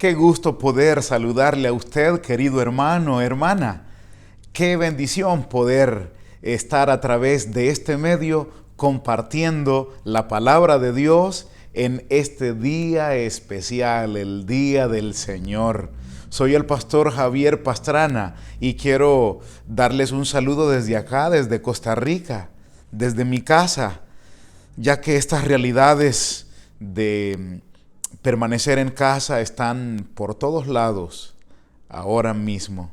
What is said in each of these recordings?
Qué gusto poder saludarle a usted, querido hermano, hermana. Qué bendición poder estar a través de este medio compartiendo la palabra de Dios en este día especial, el Día del Señor. Soy el pastor Javier Pastrana y quiero darles un saludo desde acá, desde Costa Rica, desde mi casa, ya que estas realidades de permanecer en casa están por todos lados ahora mismo.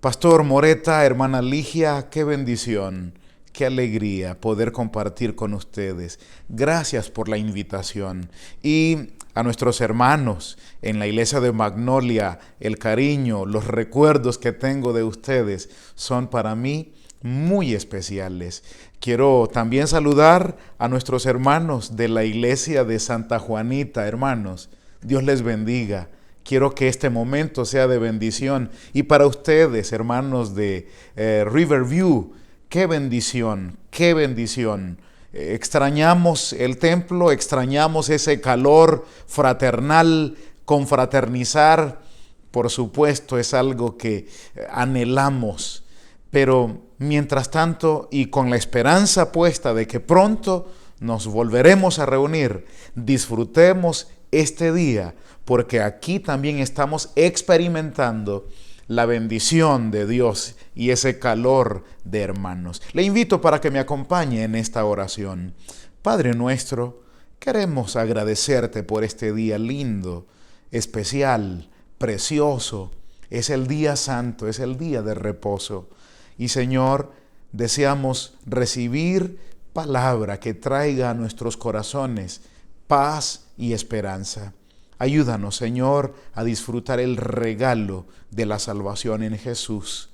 Pastor Moreta, hermana Ligia, qué bendición, qué alegría poder compartir con ustedes. Gracias por la invitación. Y a nuestros hermanos en la iglesia de Magnolia, el cariño, los recuerdos que tengo de ustedes son para mí muy especiales. Quiero también saludar a nuestros hermanos de la iglesia de Santa Juanita, hermanos. Dios les bendiga. Quiero que este momento sea de bendición. Y para ustedes, hermanos de Riverview, qué bendición, qué bendición. Extrañamos el templo, extrañamos ese calor fraternal, confraternizar. Por supuesto, es algo que anhelamos. Pero mientras tanto, y con la esperanza puesta de que pronto nos volveremos a reunir, disfrutemos este día, porque aquí también estamos experimentando la bendición de Dios y ese calor de hermanos. Le invito para que me acompañe en esta oración. Padre nuestro, queremos agradecerte por este día lindo, especial, precioso. Es el día santo, es el día de reposo. Y Señor, deseamos recibir palabra que traiga a nuestros corazones paz y esperanza. Ayúdanos, Señor, a disfrutar el regalo de la salvación en Jesús.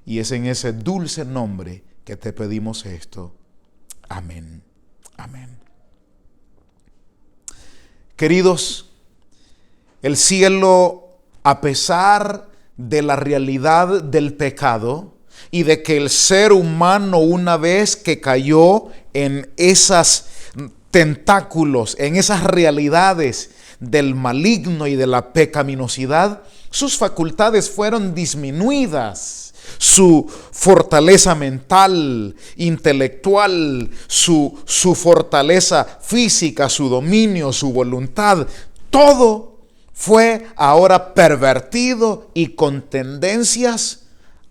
Y es en ese dulce nombre que te pedimos esto. Amén. Amén. Queridos, el cielo, a pesar de la realidad del pecado, y de que el ser humano, una vez que cayó en esos tentáculos, en esas realidades del maligno y de la pecaminosidad, sus facultades fueron disminuidas. Su fortaleza mental, intelectual, su fortaleza física, su dominio, su voluntad, todo fue ahora pervertido y con tendencias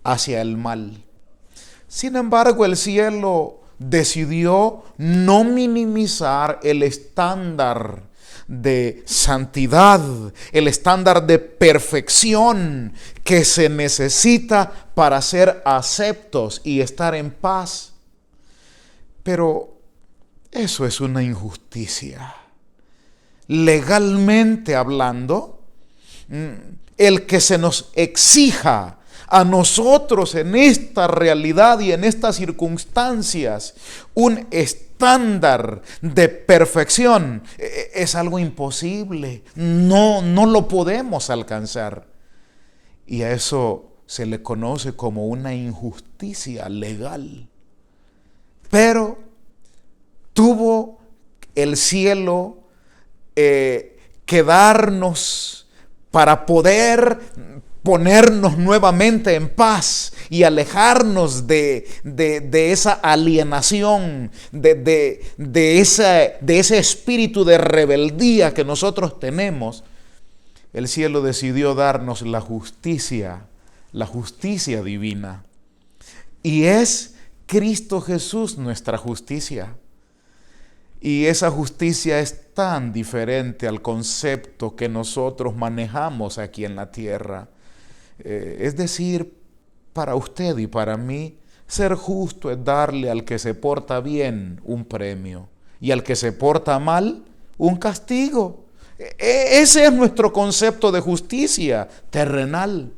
hacia el mal. Sin embargo, el cielo decidió no minimizar el estándar de santidad, el estándar de perfección que se necesita para ser aceptos y estar en paz. Pero eso es una injusticia. Legalmente hablando, el que se nos exija a nosotros en esta realidad y en estas circunstancias un estándar de perfección es algo imposible. No lo podemos alcanzar. Y a eso se le conoce como una injusticia legal. Pero tuvo el cielo que darnos para poder ponernos nuevamente en paz y alejarnos de esa alienación, de ese espíritu de rebeldía que nosotros tenemos. El cielo decidió darnos la justicia divina. Y es Cristo Jesús nuestra justicia. Y esa justicia es tan diferente al concepto que nosotros manejamos aquí en la tierra. Es decir, para usted y para mí, ser justo es darle al que se porta bien un premio y al que se porta mal un castigo. Ese es nuestro concepto de justicia terrenal.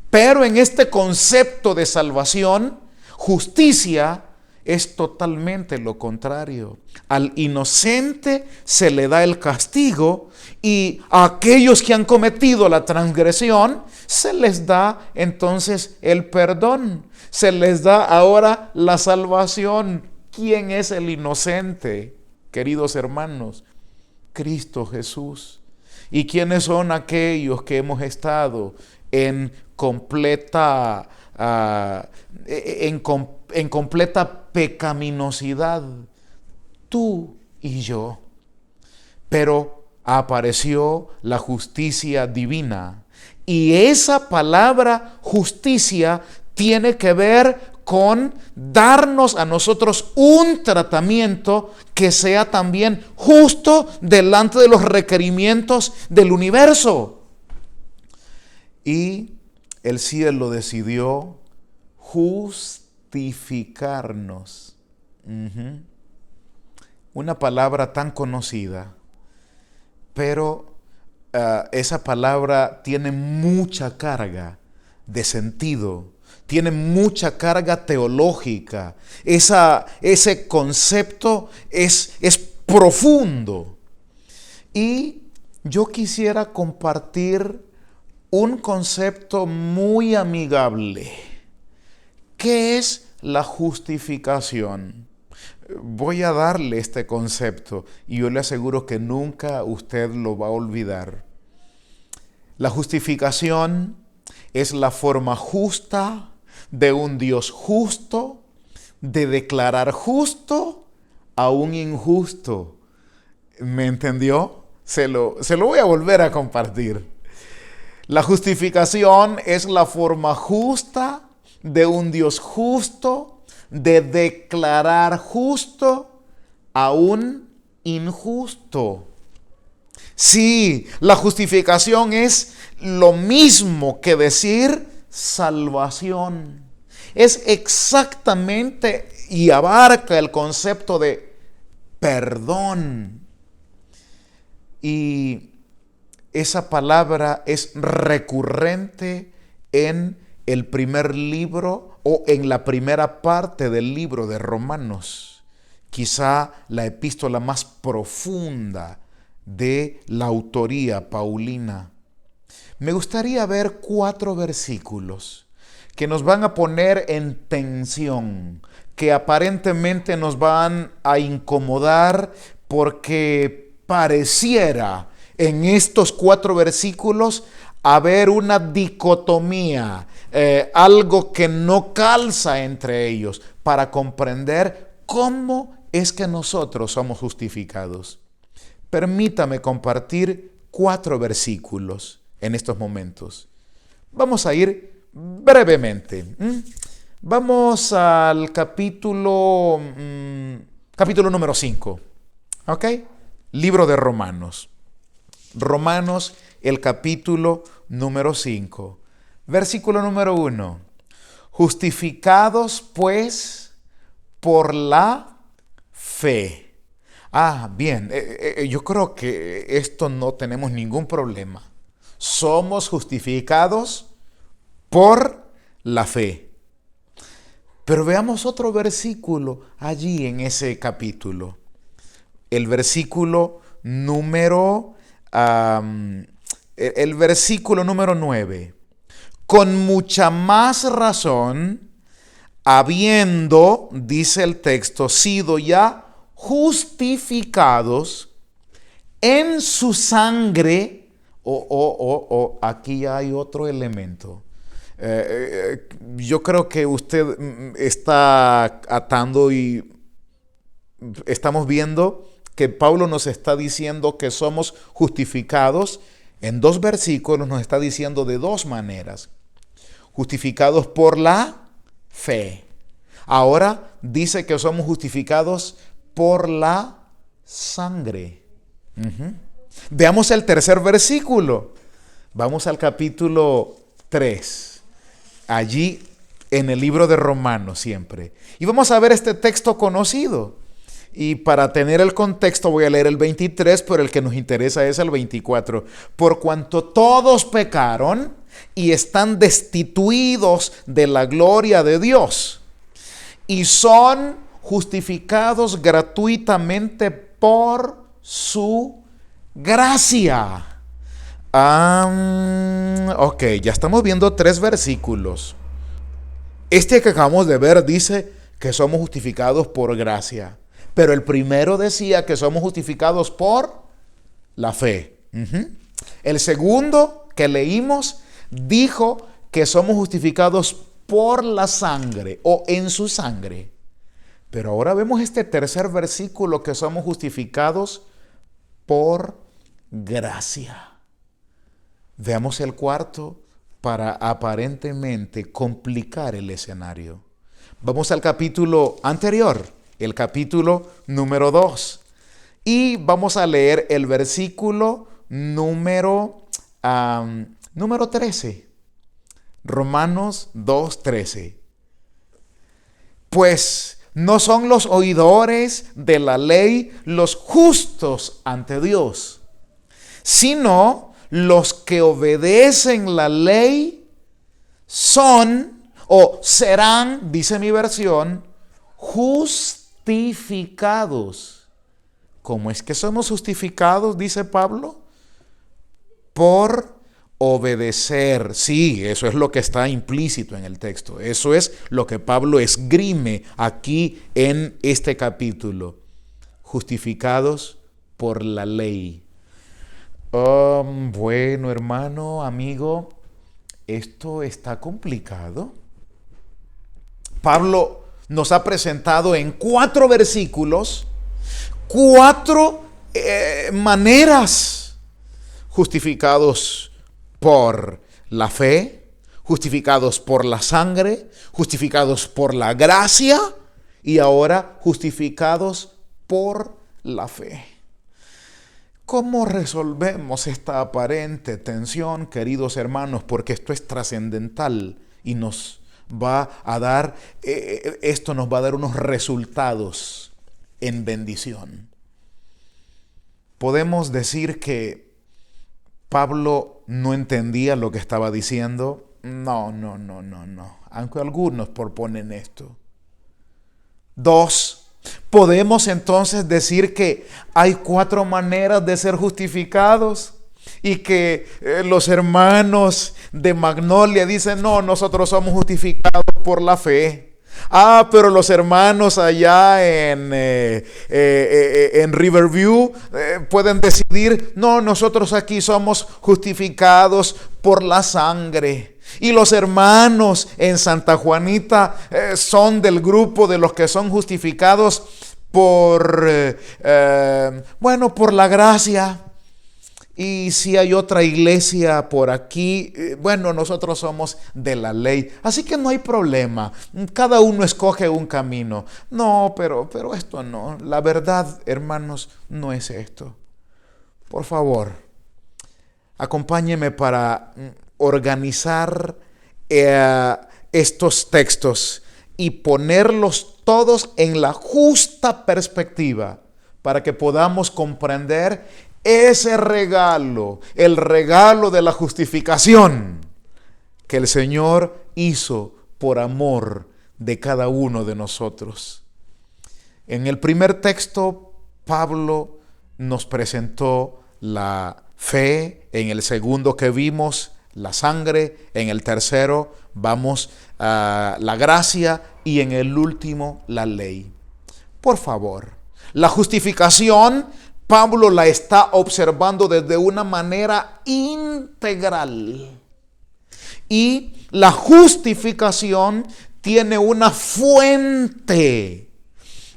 Pero en este concepto de salvación, justicia es totalmente lo contrario. Al inocente se le da el castigo y a aquellos que han cometido la transgresión se les da entonces el perdón. Se les da ahora la salvación. ¿Quién es el inocente, queridos hermanos? Cristo Jesús. ¿Y quiénes son aquellos que hemos estado en completa, en completa pecaminosidad? Tú y yo. Pero apareció la justicia divina. Y esa palabra justicia tiene que ver con darnos a nosotros un tratamiento que sea también justo delante de los requerimientos del universo. Y el cielo decidió justificarnos. Una palabra tan conocida, pero esa palabra tiene mucha carga de sentido, tiene mucha carga teológica. Ese concepto es profundo. Y yo quisiera compartir un concepto muy amigable. ¿Qué es la justificación? Voy a darle este concepto y yo le aseguro que nunca usted lo va a olvidar. La justificación es la forma justa de un Dios justo de declarar justo a un injusto. ¿Me entendió? Se lo voy a volver a compartir. La justificación es la forma justa de un Dios justo de declarar justo a un injusto. Sí, la justificación es lo mismo que decir salvación. Es exactamente y abarca el concepto de perdón. Y esa palabra es recurrente en el primer libro o en la primera parte del libro de Romanos. Quizá la epístola más profunda de la autoría paulina. Me gustaría ver 4 versículos que nos van a poner en tensión, que aparentemente nos van a incomodar porque pareciera en estos 4 versículos haber una dicotomía, algo que no calza entre ellos, para comprender cómo es que nosotros somos justificados. Permítame compartir 4 versículos en estos momentos. Vamos a ir brevemente. Vamos al capítulo número 5. ¿Ok? Libro de Romanos. Romanos, el capítulo número 5. Versículo número 1. Justificados pues por la fe. Bien, yo creo que esto no tenemos ningún problema. Somos justificados por la fe. Pero veamos otro versículo allí en ese capítulo. El versículo número 9. Con mucha más razón, habiendo, dice el texto, sido ya justificados en su sangre, aquí ya hay otro elemento. Yo creo que usted está atando y estamos viendo que Pablo nos está diciendo que somos justificados. En 2 versículos nos está diciendo de 2 maneras. Justificados por la fe. Ahora dice que somos justificados por la sangre. Veamos el tercer versículo. Vamos al capítulo 3. Allí en el libro de Romanos siempre. Y vamos a ver este texto conocido. Y para tener el contexto voy a leer el 23, pero el que nos interesa es el 24. Por cuanto todos pecaron y están destituidos de la gloria de Dios y son justificados gratuitamente por su gracia. Ok, ya estamos viendo 3 versículos. Este que acabamos de ver dice que somos justificados por gracia. Pero el primero decía que somos justificados por la fe. El segundo que leímos dijo que somos justificados por la sangre o en su sangre. Pero ahora vemos este tercer versículo, que somos justificados por gracia. Veamos el cuarto para aparentemente complicar el escenario. Vamos al capítulo anterior, el capítulo número 2. Y vamos a leer el versículo número 13. Romanos 2:13. Pues no son los oidores de la ley los justos ante Dios, sino los que obedecen la ley son o serán, dice mi versión, justificados. ¿Cómo es que somos justificados? Dice Pablo. Por obedecer. Sí, eso es lo que está implícito en el texto. Eso es lo que Pablo esgrime aquí en este capítulo. Justificados por la ley. Bueno, hermano, amigo, esto está complicado. Pablo nos ha presentado en 4 versículos 4 maneras: justificados por la fe, justificados por la sangre, justificados por la gracia y ahora justificados por la fe. ¿Cómo resolvemos esta aparente tensión, queridos hermanos? Porque esto es trascendental y nos va a dar, esto nos va a dar unos resultados en bendición. Podemos decir que Pablo no entendía lo que estaba diciendo. No. Aunque algunos proponen esto. 2. Podemos entonces decir que hay 4 maneras de ser justificados y que los hermanos de Magnolia dicen, no, nosotros somos justificados por la fe. Pero los hermanos allá en Riverview pueden decidir, no, nosotros aquí somos justificados por la sangre. Y los hermanos en Santa Juanita son del grupo de los que son justificados por la gracia. Y si hay otra iglesia por aquí, nosotros somos de la ley. Así que no hay problema. Cada uno escoge un camino. No, pero esto no. La verdad, hermanos, no es esto. Por favor, acompáñeme para organizar estos textos y ponerlos todos en la justa perspectiva para que podamos comprender ese regalo, el regalo de la justificación que el Señor hizo por amor de cada uno de nosotros. En el primer texto, Pablo nos presentó la fe. En el segundo que vimos, la sangre. En el tercero, vamos a la gracia. Y en el último, la ley. Por favor, la justificación, Pablo la está observando desde una manera integral. Y la justificación tiene una fuente.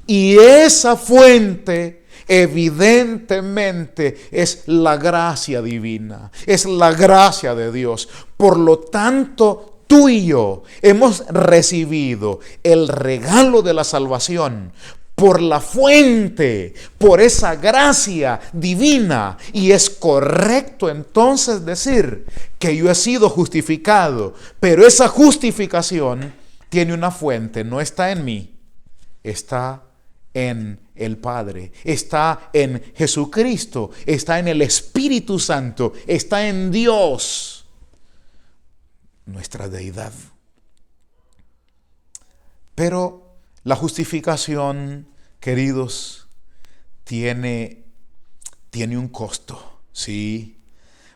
Y esa fuente evidentemente es la gracia divina. Es la gracia de Dios. Por lo tanto, tú y yo hemos recibido el regalo de la salvación por la fuente, por esa gracia divina. Y es correcto entonces decir que yo he sido justificado, pero esa justificación tiene una fuente, no está en mí, está en el Padre, está en Jesucristo, está en el Espíritu Santo, está en Dios, nuestra deidad. Pero la justificación, queridos, tiene un costo. Sí,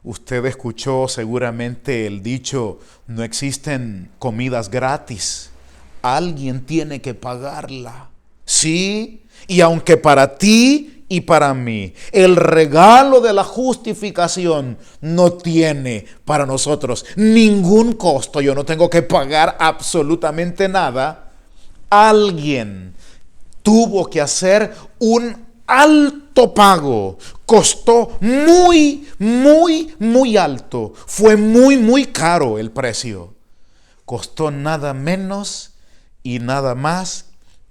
usted escuchó seguramente el dicho, no existen comidas gratis. Alguien tiene que pagarla. Sí, y aunque para ti y para mí. El regalo de la justificación no tiene para nosotros ningún costo. Yo no tengo que pagar absolutamente nada. Alguien tuvo que hacer un alto pago. Costó muy, muy, muy alto. Fue muy, muy caro el precio. Costó nada menos y nada más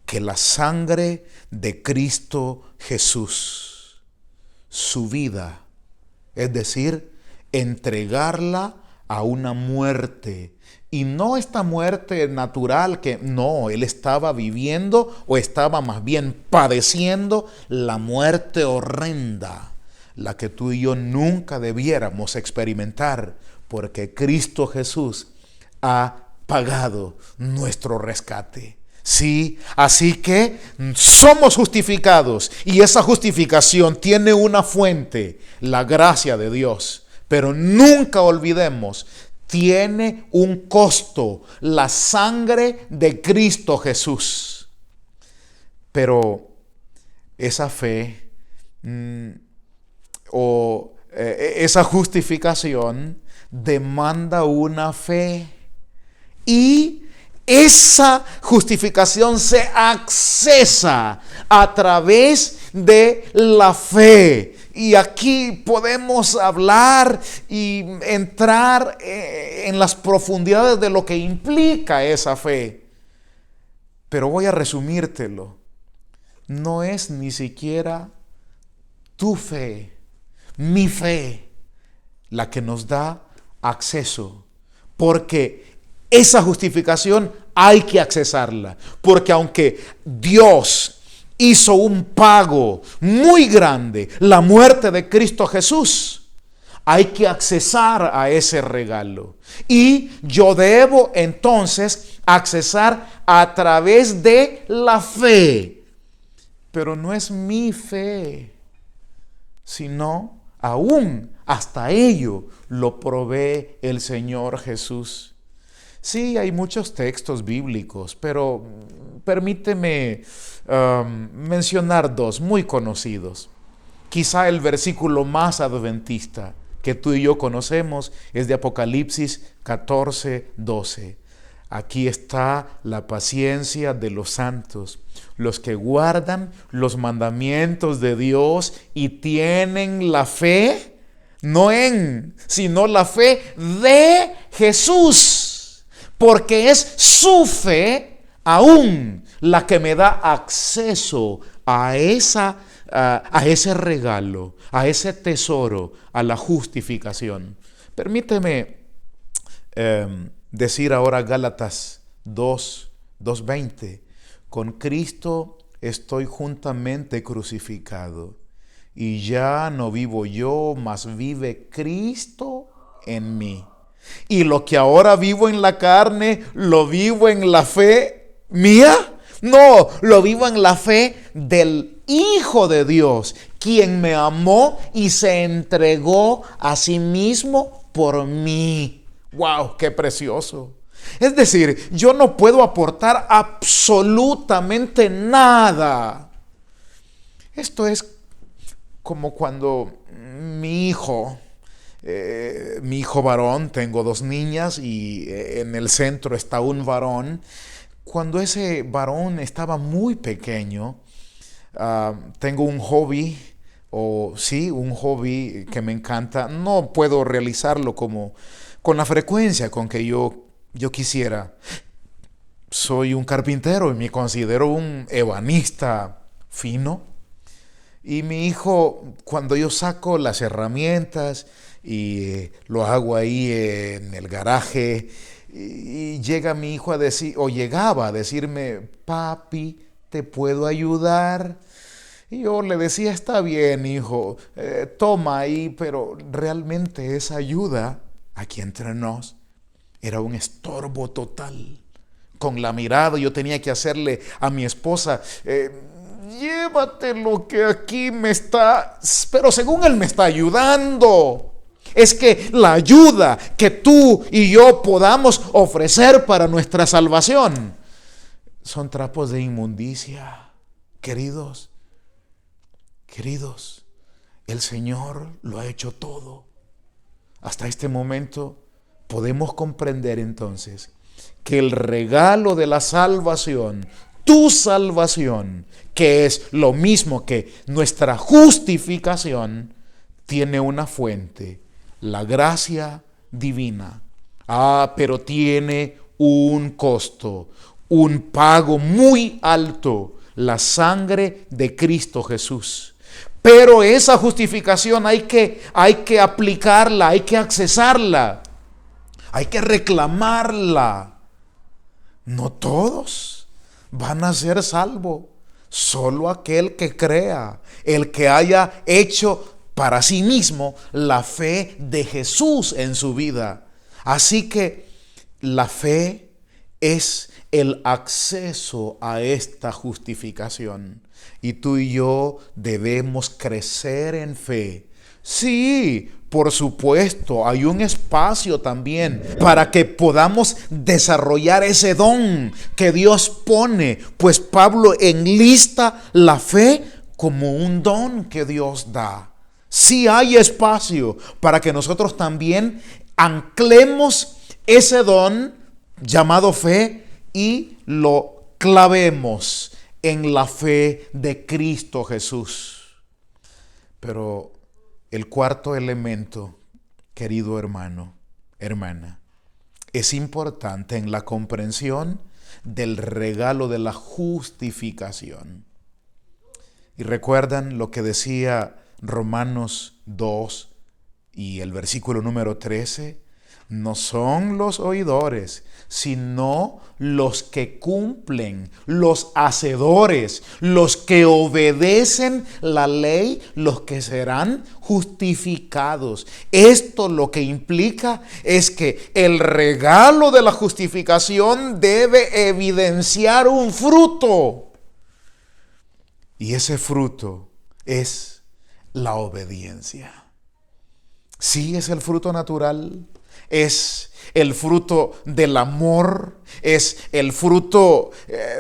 que la sangre de Cristo Jesús. Su vida, es decir, entregarla a una muerte. Y no esta muerte natural que no, él estaba viviendo o estaba más bien padeciendo la muerte horrenda, la que tú y yo nunca debiéramos experimentar, porque Cristo Jesús ha pagado nuestro rescate. Sí, así que somos justificados y esa justificación tiene una fuente, la gracia de Dios. Pero nunca olvidemos, tiene un costo, la sangre de Cristo Jesús. Pero esa fe esa justificación demanda una fe. Y esa justificación se accesa a través de la fe. Y aquí podemos hablar y entrar en las profundidades de lo que implica esa fe. Pero voy a resumírtelo. No es ni siquiera tu fe, mi fe, la que nos da acceso. Porque esa justificación hay que accesarla, porque aunque Dios hizo un pago muy grande, la muerte de Cristo Jesús, hay que accesar a ese regalo. Y yo debo entonces accesar a través de la fe. Pero no es mi fe, sino aún hasta ello lo provee el Señor Jesús. Sí, hay muchos textos bíblicos, pero permíteme mencionar dos muy conocidos. Quizá el versículo más adventista que tú y yo conocemos es de Apocalipsis 14:12. Aquí está la paciencia de los santos, los que guardan los mandamientos de Dios y tienen la fe, sino la fe de Jesús. Porque es su fe aún la que me da acceso a ese regalo, a ese tesoro, a la justificación. Permíteme decir ahora Gálatas 2:20. Con Cristo estoy juntamente crucificado, y ya no vivo yo, mas vive Cristo en mí. Y lo que ahora vivo en la carne, ¿lo vivo en la fe mía? No, lo vivo en la fe del Hijo de Dios, quien me amó y se entregó a sí mismo por mí. ¡Wow! ¡Qué precioso! Es decir, yo no puedo aportar absolutamente nada. Esto es como cuando mi hijo varón, tengo 2 niñas y en el centro está un varón. Cuando ese varón estaba muy pequeño, tengo un hobby, un hobby que me encanta. No puedo realizarlo con la frecuencia con que yo quisiera. Soy un carpintero y me considero un ebanista fino. Y mi hijo, cuando yo saco las herramientas y lo hago ahí en el garaje, y llega mi hijo llegaba a decirme: papi, ¿te puedo ayudar? Y yo le decía: está bien, hijo, toma ahí, pero realmente esa ayuda, aquí entre nos, era un estorbo total. Con la mirada yo tenía que hacerle a mi esposa: llévate lo que aquí me está, pero según él me está ayudando. Es que la ayuda que tú y yo podamos ofrecer para nuestra salvación son trapos de inmundicia, queridos. Queridos, el Señor lo ha hecho todo. Hasta este momento podemos comprender entonces que el regalo de la salvación, tu salvación, que es lo mismo que nuestra justificación, tiene una fuente, la gracia divina. Pero tiene un costo, un pago muy alto, la sangre de Cristo Jesús. Pero esa justificación hay que aplicarla, hay que accesarla, hay que reclamarla. No todos van a ser salvos, solo aquel que crea, el que haya hecho para sí mismo la fe de Jesús en su vida. Así que la fe es el acceso a esta justificación. Y tú y yo debemos crecer en fe. Sí, por supuesto, hay un espacio también para que podamos desarrollar ese don que Dios pone. Pues Pablo enlista la fe como un don que Dios da. Sí hay espacio para que nosotros también anclemos ese don llamado fe y lo clavemos en la fe de Cristo Jesús. Pero el cuarto elemento, querido hermano, hermana, es importante en la comprensión del regalo de la justificación. Y recuerdan lo que decía Romanos 2 y el versículo número 13. No son los oidores, sino los que cumplen, los hacedores, los que obedecen la ley, los que serán justificados. Esto lo que implica es que el regalo de la justificación debe evidenciar un fruto. Y ese fruto es la obediencia. Sí, es el fruto natural. Es el fruto del amor, es el fruto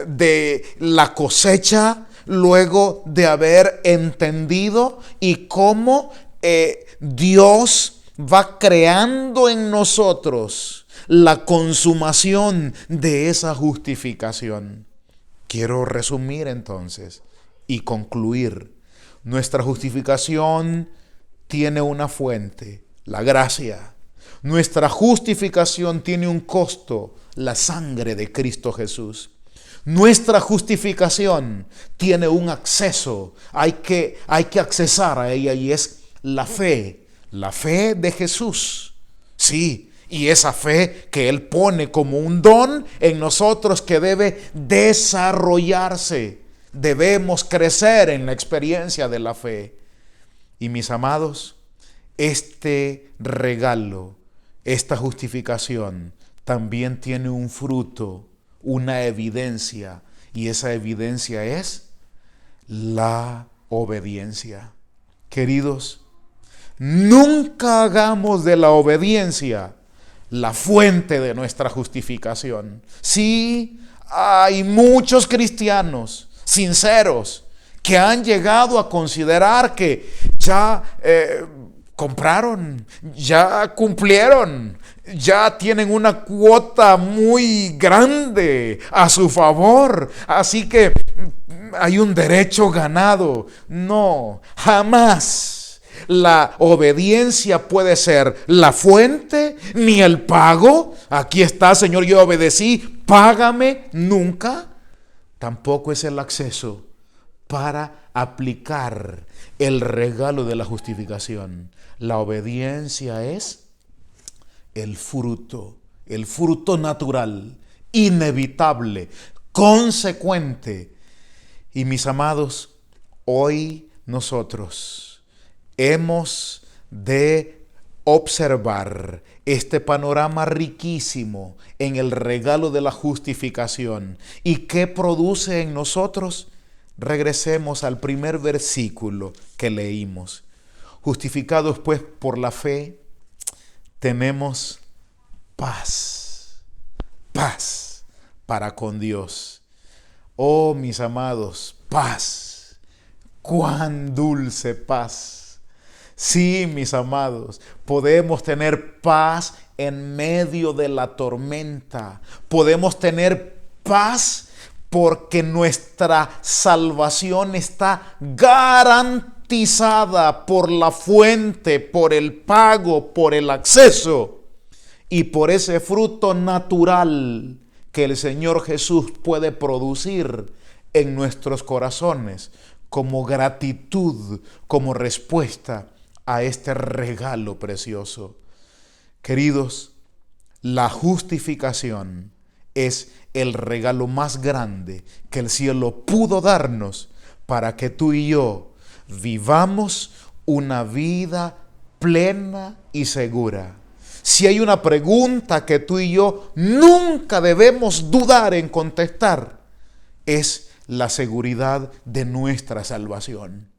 de la cosecha luego de haber entendido y cómo Dios va creando en nosotros la consumación de esa justificación. Quiero resumir entonces y concluir. Nuestra justificación tiene una fuente, la gracia. Nuestra justificación tiene un costo, la sangre de Cristo Jesús. Nuestra justificación tiene un acceso, hay que accesar a ella y es la fe de Jesús. Sí, y esa fe que Él pone como un don en nosotros que debe desarrollarse. Debemos crecer en la experiencia de la fe. Y mis amados, este regalo, esta justificación también tiene un fruto, una evidencia, y esa evidencia es la obediencia. Queridos, nunca hagamos de la obediencia la fuente de nuestra justificación. Sí, hay muchos cristianos sinceros que han llegado a considerar que ya compraron, ya cumplieron, ya tienen una cuota muy grande a su favor, así que hay un derecho ganado. No, jamás la obediencia puede ser la fuente ni el pago. Aquí está, Señor, yo obedecí, págame. Nunca. Tampoco es el acceso para aplicar el regalo de la justificación. La obediencia es el fruto natural, inevitable, consecuente. Y mis amados, hoy nosotros hemos de observar este panorama riquísimo en el regalo de la justificación. ¿Y qué produce en nosotros? Regresemos al primer versículo que leímos. Justificados pues por la fe, tenemos paz para con Dios. Oh, mis amados, paz. cuán dulce paz. Sí, mis amados, podemos tener paz en medio de la tormenta. Podemos tener paz porque nuestra salvación está garantizada por la fuente, por el pago, por el acceso y por ese fruto natural que el Señor Jesús puede producir en nuestros corazones como gratitud, como respuesta a este regalo precioso. Queridos, la justificación es el regalo más grande que el cielo pudo darnos para que tú y yo vivamos una vida plena y segura. Si hay una pregunta que tú y yo nunca debemos dudar en contestar, es la seguridad de nuestra salvación.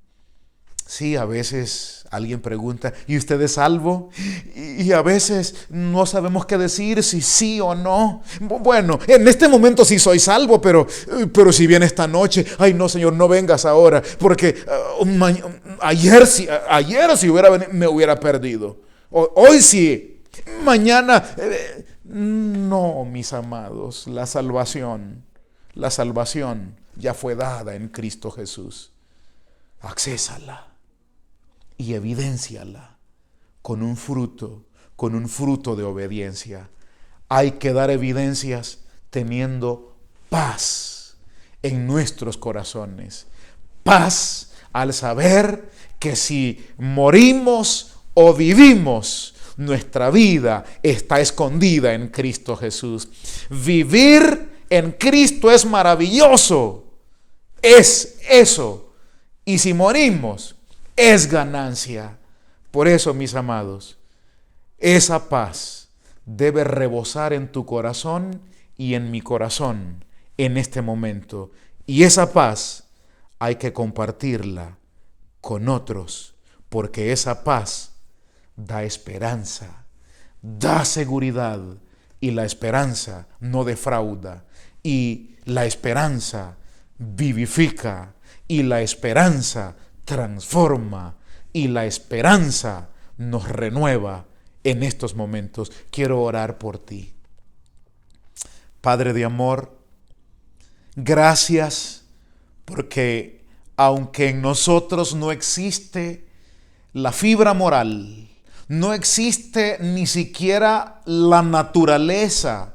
Sí, a veces alguien pregunta, ¿y usted es salvo? Y a veces no sabemos qué decir, si sí o no. Bueno, en este momento sí soy salvo, pero si viene esta noche, ay no, Señor, no vengas ahora, porque ayer si hubiera venido, me hubiera perdido. Hoy sí, mañana. No, mis amados, la salvación ya fue dada en Cristo Jesús. Accésala y evidénciala con un fruto de obediencia. Hay que dar evidencias teniendo paz en nuestros corazones. Paz al saber que si morimos o vivimos, nuestra vida está escondida en Cristo Jesús. Vivir en Cristo es maravilloso. Es eso. Y si morimos, es ganancia. Por eso, mis amados, esa paz debe rebosar en tu corazón y en mi corazón en este momento. Y esa paz hay que compartirla con otros, porque esa paz da esperanza, da seguridad, y la esperanza no defrauda, y la esperanza vivifica, y la esperanza transforma, y la esperanza nos renueva en estos momentos. Quiero orar por ti. Padre de amor, gracias porque aunque en nosotros no existe la fibra moral, no existe ni siquiera la naturaleza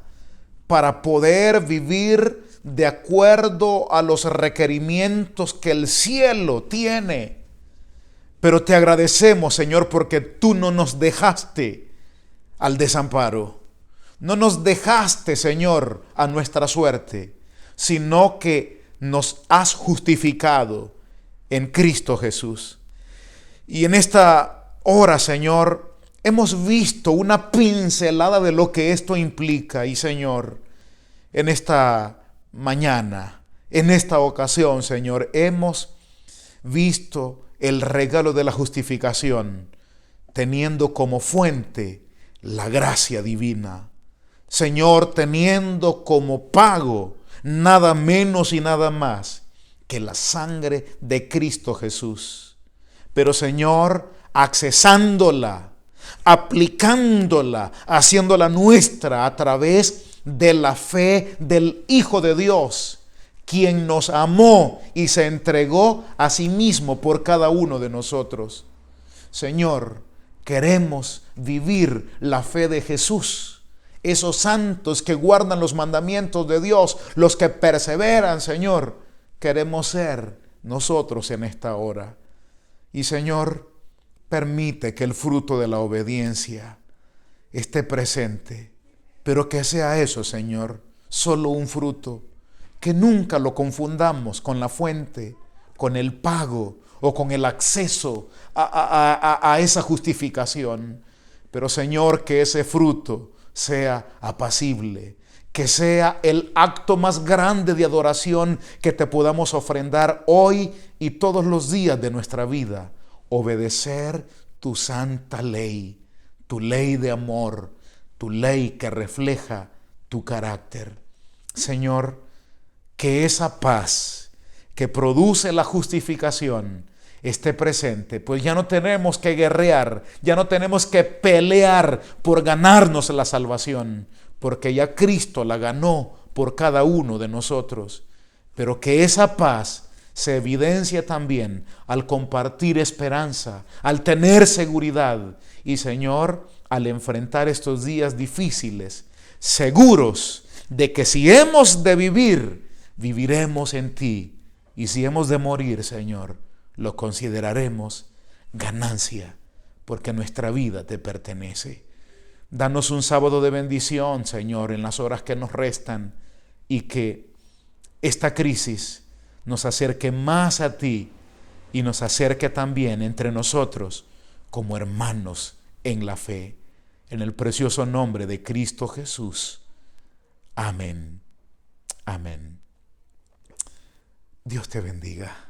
para poder vivir de acuerdo a los requerimientos que el cielo tiene. Pero te agradecemos, Señor, porque tú no nos dejaste al desamparo. No nos dejaste, Señor, a nuestra suerte, sino que nos has justificado en Cristo Jesús. Y en esta hora, Señor, hemos visto una pincelada de lo que esto implica. Y, Señor, en esta mañana, en esta ocasión, Señor, hemos visto el regalo de la justificación, teniendo como fuente la gracia divina. Señor, teniendo como pago nada menos y nada más que la sangre de Cristo Jesús. Pero, Señor, accesándola, aplicándola, haciéndola nuestra a través de la fe del Hijo de Dios, quien nos amó y se entregó a sí mismo por cada uno de nosotros. Señor, queremos vivir la fe de Jesús, esos santos que guardan los mandamientos de Dios, los que perseveran, Señor, queremos ser nosotros en esta hora. Y, Señor, permite que el fruto de la obediencia esté presente, pero que sea eso, Señor, solo un fruto, que nunca lo confundamos con la fuente, con el pago o con el acceso a esa justificación. Pero, Señor, que ese fruto sea apacible, que sea el acto más grande de adoración que te podamos ofrendar hoy y todos los días de nuestra vida. Obedecer tu santa ley, tu ley de amor, tu ley que refleja tu carácter. Señor, que esa paz que produce la justificación esté presente, pues ya no tenemos que guerrear, ya no tenemos que pelear por ganarnos la salvación, porque ya Cristo la ganó por cada uno de nosotros. Pero que esa paz se evidencia también al compartir esperanza, al tener seguridad y, Señor, al enfrentar estos días difíciles, seguros de que si hemos de vivir, viviremos en ti, y si hemos de morir, Señor, lo consideraremos ganancia, porque nuestra vida te pertenece. Danos un sábado de bendición, Señor, en las horas que nos restan, y que esta crisis nos acerque más a ti y nos acerque también entre nosotros como hermanos en la fe. En el precioso nombre de Cristo Jesús. Amén. Amén. Dios te bendiga.